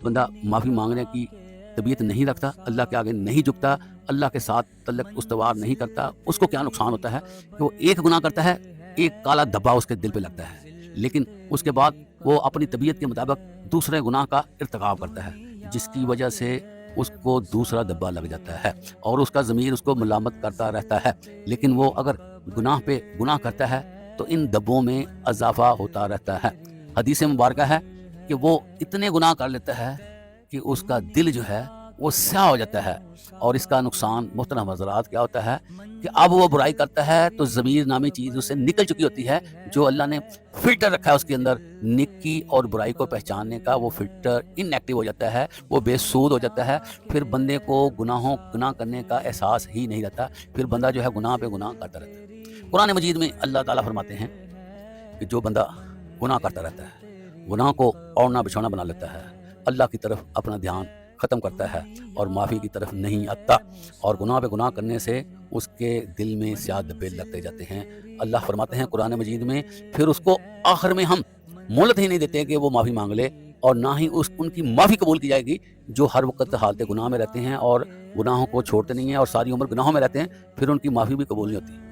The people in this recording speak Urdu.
بندہ معافی مانگنے کی طبیعت نہیں رکھتا، اللہ کے آگے نہیں جھکتا، اللہ کے ساتھ تعلق استوار نہیں کرتا، اس کو کیا نقصان ہوتا ہے کہ وہ ایک گناہ کرتا ہے، ایک کالا دھبا اس کے دل پہ لگتا ہے، لیکن اس کے بعد وہ اپنی طبیعت کے مطابق دوسرے گناہ کا ارتکاب کرتا ہے، جس کی وجہ سے اس کو دوسرا دھبا لگ جاتا ہے اور اس کا ضمیر اس کو ملامت کرتا رہتا ہے۔ لیکن وہ اگر گناہ پہ گناہ کرتا ہے تو ان دھبوں میں اضافہ ہوتا رہتا ہے۔ حدیث مبارکہ ہے کہ وہ اتنے گناہ کر لیتا ہے کہ اس کا دل جو ہے وہ سیاہ ہو جاتا ہے، اور اس کا نقصان محترم حضرات کیا ہوتا ہے کہ اب وہ برائی کرتا ہے تو ضمیر نامی چیز اس سے نکل چکی ہوتی ہے، جو اللہ نے فلٹر رکھا ہے اس کے اندر نیکی اور برائی کو پہچاننے کا، وہ فلٹر ان ایکٹیو ہو جاتا ہے، وہ بے سود ہو جاتا ہے، پھر بندے کو گناہ کرنے کا احساس ہی نہیں رہتا، پھر بندہ جو ہے گناہ پہ گناہ کرتا رہتا ہے۔ قرآن مجید میں اللہ تعالیٰ فرماتے ہیں کہ جو بندہ گناہ کرتا رہتا ہے، گناہ کو اوڑھنا بچھونا بنا لیتا ہے، اللہ کی طرف اپنا دھیان ختم کرتا ہے اور معافی کی طرف نہیں آتا، اور گناہ پہ گناہ کرنے سے اس کے دل میں سیاہ دھبے لگتے جاتے ہیں۔ اللہ فرماتے ہیں قرآن مجید میں، پھر اس کو آخر میں ہم مہلت ہی نہیں دیتے کہ وہ معافی مانگ لے، اور نہ ہی ان کی معافی قبول کی جائے گی جو ہر وقت حالت گناہ میں رہتے ہیں اور گناہوں کو چھوڑتے نہیں ہیں اور ساری عمر گناہوں میں رہتے ہیں، پھر ان کی معافی بھی قبول نہیں ہوتی۔